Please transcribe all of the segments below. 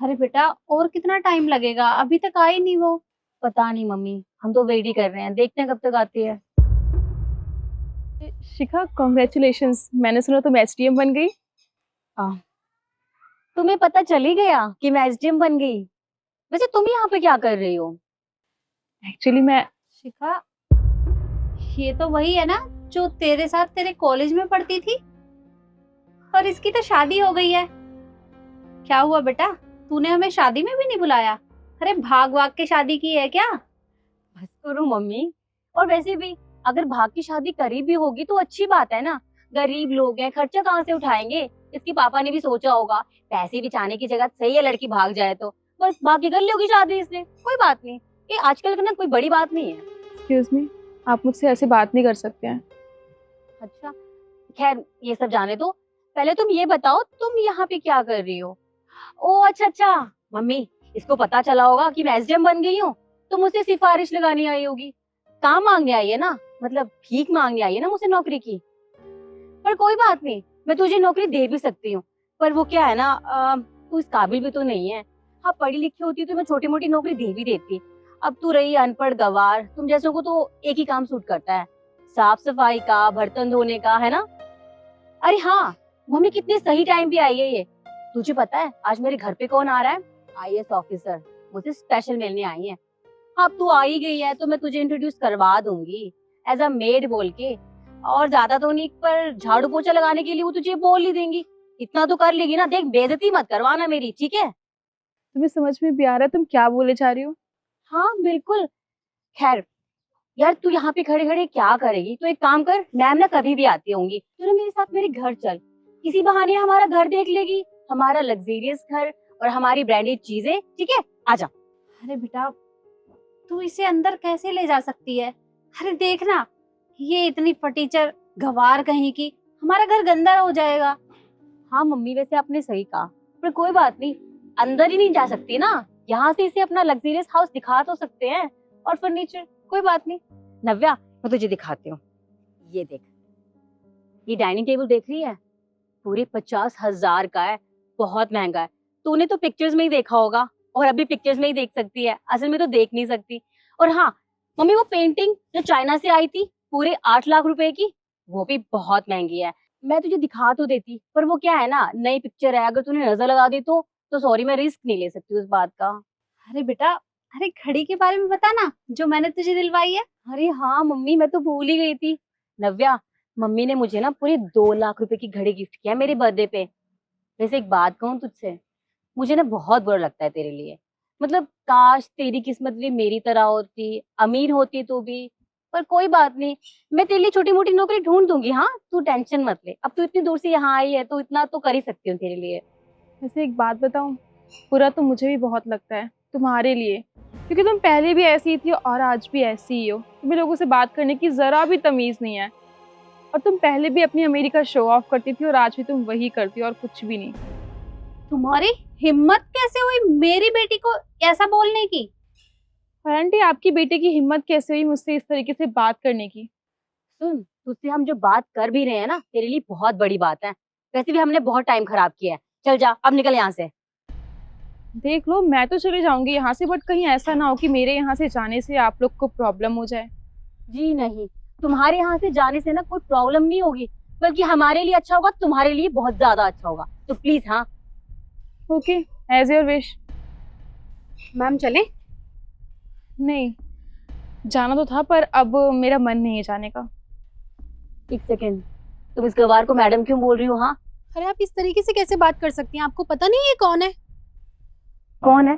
अरे बेटा, और कितना टाइम लगेगा? अभी तक आई नहीं वो। पता नहीं मम्मी, हम तो वेट ही कर रहे हैं, देखते हैं कब तक आती है। शिखा, कॉन्ग्रेचुलेशंस। मैंने सुना तुम एचडीएम बन गई। हाँ, तुम्हें पता चल ही गया कि मैं एसडीएम बन गई। वैसे तुम यहाँ पे क्या कर रही हो? एक्चुअली मैं शिखा, ये तो वही है ना जो तेरे साथ तेरे कॉलेज में पढ़ती थी? और इसकी तो शादी हो गई है। क्या हुआ बेटा, तूने हमें शादी में भी नहीं बुलाया? अरे भाग भाग के शादी की है क्या? बस करो मम्मी। और वैसे भी अगर भाग की शादी करीब भी होगी तो अच्छी बात है ना। गरीब लोग हैं, खर्चा कहाँ से उठाएंगे। इसके पापा ने भी सोचा होगा पैसे बचाने की जगह सही है लड़की भाग जाए तो बस भाग के कर लोगी शादी इसने, कोई बात नहीं। ये आजकल का ना कोई बड़ी बात नहीं है। एक्सक्यूज मी, आप मुझसे ऐसे बात नहीं कर सकते हैं। अच्छा, खैर ये सब जाने दो। पहले तुम ये बताओ तुम यहाँ पे क्या कर रही हो? ओ अच्छा अच्छा, मम्मी इसको पता चला होगा कि मैं एसडीएम बन गई हूँ तो मुझसे सिफारिश लगानी आई होगी। काम मांगने आई है ना, मतलब भीख मांगने आई है ना मुझसे नौकरी की। पर कोई बात नहीं, मैं तुझे नौकरी दे भी सकती हूँ। पर वो क्या है ना, तू इस काबिल भी तो नहीं है। हाँ पढ़ी लिखी होती तो मैं छोटी मोटी नौकरी दे भी देती। अब तू रही अनपढ़ गवार, तुम जैसों को तो एक ही काम सूट करता है, साफ सफाई का, बर्तन धोने का, है ना। अरे हाँ मम्मी, कितने सही टाइम पे आई है ये। तुझे पता है आज मेरे घर पे कौन आ रहा है? आईएएस ऑफिसर मुझे स्पेशल मिलने आई है। अब तू आ ही गई है तो मैं तुझे इंट्रोड्यूस करवा दूंगी एज अ मेड बोल के। और ज्यादा तो नहीं, पर झाड़ू पोछा लगाने के लिए वो तुझे बोल ही देंगी। इतना तो कर लेगी ना। देख बेइज्जती मत करवाना मेरी, ठीक है? तुम्हें समझ में भी आ रहा है तुम क्या बोले जा रही हो? हाँ बिल्कुल। खैर यार, तू यहाँ पे खड़े खड़े क्या करेगी? तो एक काम कर, मैम ना कभी भी आती होंगी, तू ना मेरे साथ मेरे घर चल। इसी बहाने हमारा घर देख लेगी, हमारा लग्जरियस घर और हमारी ब्रांडेड चीजें, ठीक है? आजा। अरे बेटा, तू इसे अंदर कैसे ले जा सकती है? अरे देखना, ये इतनी फटीचर गवार कहीं की, हमारा घर गंदा हो जाएगा। हाँ मम्मी, वैसे आपने सही कहा, पर कोई बात नहीं। अंदर ही नहीं जा सकती ना, यहाँ से इसे अपना लग्जरियस हाउस दिखा तो सकते हैं। और फर्नीचर, कोई बात नहीं। नव्या, मैं तुझे दिखाती हूँ। ये देख, ये डाइनिंग टेबल देख रही है? पूरे 50,000 का है, बहुत महंगा है। तूने तो पिक्चर्स में ही देखा होगा, और अभी पिक्चर्स में ही देख सकती है, असल में तो देख नहीं सकती। और हाँ मम्मी, वो पेंटिंग जो चाइना से आई थी पूरे 8 लाख रुपए की, वो भी बहुत महंगी है। मैं तुझे दिखा तो देती, पर वो क्या है ना, नई पिक्चर है, अगर तूने नजर लगा दी तो सॉरी, मैं रिस्क नहीं ले सकती उस बात का। अरे बेटा, अरे घड़ी के बारे में बता ना, जो मैंने तुझे दिलवाई है। अरे हाँ मम्मी, मैं तो भूल ही गई थी। नव्या, मम्मी ने मुझे ना पूरे 2 लाख रुपए की घड़ी गिफ्ट किया मेरे बर्थडे पे। वैसे एक बात कहूँ तुझसे, मुझे ना बहुत बुरा लगता है तेरे लिए। मतलब काश तेरी किस्मत भी मेरी तरह होती, अमीर होती तू भी। पर कोई बात नहीं, मैं तेरे लिए छोटी मोटी नौकरी ढूंढ दूंगी। हाँ तू टेंशन मत ले, अब तू इतनी दूर से यहाँ आई है तो इतना तो कर ही सकती हूँ तेरे लिए। वैसे एक बात बताऊं, बुरा तो मुझे भी बहुत लगता है तुम्हारे लिए, क्योंकि तुम पहले भी ऐसी थी और आज भी ऐसी ही हो। तुम्हें लोगों से बात करने की जरा भी तमीज नहीं है। और तुम पहले भी अपनी अमीरी का शो ऑफ करती थी और आज भी तुम वही करती हो और कुछ भी नहीं। तुम्हारी हिम्मत कैसे हुई मेरी बेटी को ऐसा बोलने की? और आंटी, आपकी बेटे की हिम्मत कैसे हुई मुझसे इस तरीके से बात करने की? सुन, तुझसे हम जो बात कर भी रहे हैं ना, तेरे लिए बहुत बड़ी बात है। वैसे भी हमने बहुत टाइम खराब किया है। चल जा, अब निकल यहाँ से। देख लो, मैं तो चले जाऊंगी यहाँ से, बट कहीं ऐसा ना हो कि मेरे यहाँ से जाने से आप लोग को प्रॉब्लम हो जाए। जी नहीं, तुम्हारे यहाँ से जाने से ना कोई प्रॉब्लम नहीं होगी, बल्कि हमारे लिए अच्छा होगा, तुम्हारे लिए बहुत ज्यादा अच्छा होगा। तो प्लीज हाँ। Okay, as your wish. Ma'am चले? नहीं, जाना तो था पर अब मेरा मन नहीं है जाने का। एक सेकेंड, तुम इस गवार को मैडम क्यों बोल रही हो? हाँ, अरे आप इस तरीके से कैसे बात कर सकती हैं? आपको पता नहीं है ये कौन है? कौन है?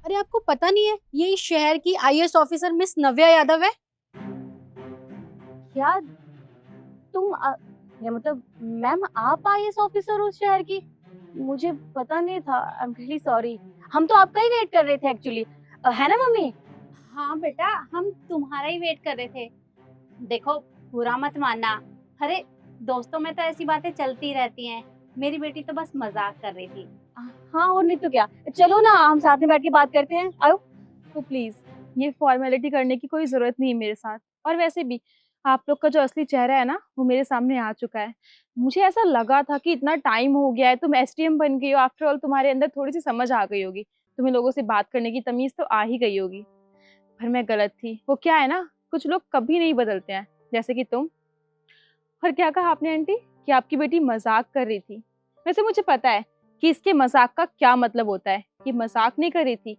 अरे आपको पता नहीं है, ये इस शहर की आईएएस ऑफिसर मिस नव्या यादव है। क्या तुम या मतलब मैम आप आईएएस ऑफिसर हो उस शहर की? मुझे पता नहीं था, आई एम रियली सॉरी। हम तो आपका ही वेट कर रहे थे एक्चुअली, है ना मम्मी? हाँ बेटा, हम तुम्हारा ही वेट कर रहे थे। देखो, बुरा मत मानना। अरे दोस्तों में तो ऐसी बातें चलती रहती हैं। मेरी बेटी तो बस मजाक कर रही थी। हाँ और नहीं तो क्या, चलो ना हम साथ में बैठ के बात करते हैं, आओ। तो प्लीज, ये फॉर्मेलिटी करने की कोई जरूरत नहीं है मेरे साथ। और वैसे भी आप लोग का जो असली चेहरा है ना वो मेरे सामने आ चुका है। मुझे ऐसा लगा था कि इतना टाइम हो गया है, तुम एसडीएम बन गई हो, आफ्टर ऑल तुम्हारे अंदर थोड़ी सी समझ आ गई होगी, तुम्हें लोगों से बात करने की तमीज तो आ ही गई होगी। पर मैं गलत थी। वो क्या है ना, कुछ लोग कभी नहीं बदलते हैं, जैसे कि तुम। और क्या कहा आपने आंटी कि आपकी बेटी मजाक कर रही थी? वैसे मुझे पता है कि इसके मजाक का क्या मतलब होता है। ये मजाक नहीं कर रही थी,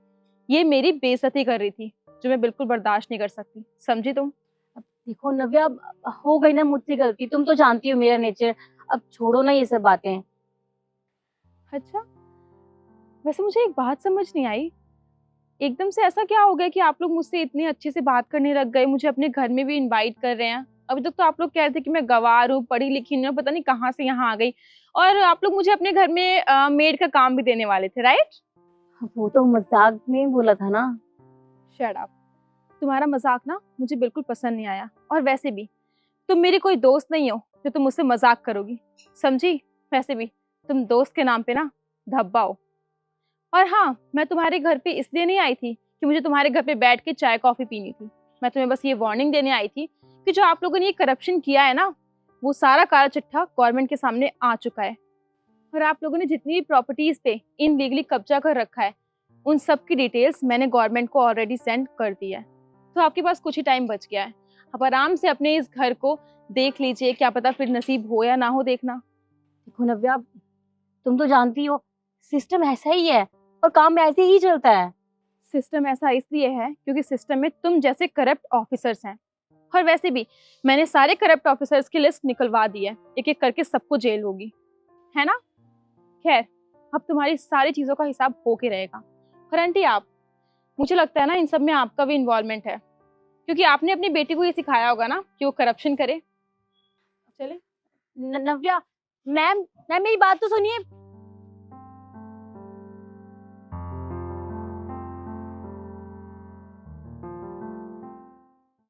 ये मेरी बेइज्जती कर रही थी, जो मैं बिल्कुल बर्दाश्त नहीं कर सकती, समझी तुम? देखो नव्या, अब हो गई ना मुझसे गलती, तुम तो जानती हो मेरा नेचर। अब छोड़ो ना ये सब बातें। अच्छा, वैसे मुझे एक बात समझ नहीं आई, एकदम से ऐसा क्या हो गया कि आप लोग मुझसे इतनी अच्छे से बात करने लग गए, मुझे अपने घर में भी इनवाइट कर रहे हैं। अभी तक तो आप लोग कह रहे थे कि मैं गंवार हूँ, पढ़ी लिखी नहीं हूँ, पता नहीं कहाँ से यहाँ आ गई। और आप लोग मुझे अपने घर में मेड का काम भी देने वाले थे, राइट? वो तो मजाक में बोला था ना। Shut up. तुम्हारा मजाक ना मुझे बिल्कुल पसंद नहीं आया। और वैसे भी तुम मेरी कोई दोस्त नहीं हो जो तुम मुझसे मजाक करोगी, समझी? वैसे भी तुम दोस्त के नाम पे ना धब्बा हो। और हाँ, मैं तुम्हारे घर पे इसलिए नहीं आई थी कि मुझे तुम्हारे घर पे बैठ के चाय कॉफी पीनी थी। मैं तुम्हें बस ये वार्निंग देने आई थी कि जो आप लोगों ने ये करप्शन किया है ना, वो सारा काला चिट्ठा गवर्नमेंट के सामने आ चुका है। और आप लोगों ने जितनी भी प्रॉपर्टीज पे इनलीगली कब्जा कर रखा है, उन सब की डिटेल्स मैंने गवर्नमेंट को ऑलरेडी सेंड कर दी है। तो आपके पास कुछ ही टाइम बच गया है, आप आराम से अपने इस घर को देख लीजिए, क्या पता फिर नसीब हो या ना हो, देखना। देखो नव्या, तुम तो जानती हो सिस्टम ऐसा ही है और काम ऐसे ही चलता है। सिस्टम ऐसा इसलिए है क्योंकि सिस्टम में तुम जैसे करप्ट ऑफिसर्स हैं। और वैसे भी मैंने सारे करप्ट ऑफिसर्स की लिस्ट निकलवा दी है, एक एक करके सबको जेल होगी, है ना? खैर, अब तुम्हारी सारी चीजों का हिसाब होके रहेगा। और आंटी आप, मुझे लगता है ना इन सब में आपका भी इन्वॉल्वमेंट है, क्योंकि आपने अपनी बेटी को ये सिखाया होगा ना कि वो करप्शन करे। चले। नव्या, मैम मैम मेरी बात तो सुनिए।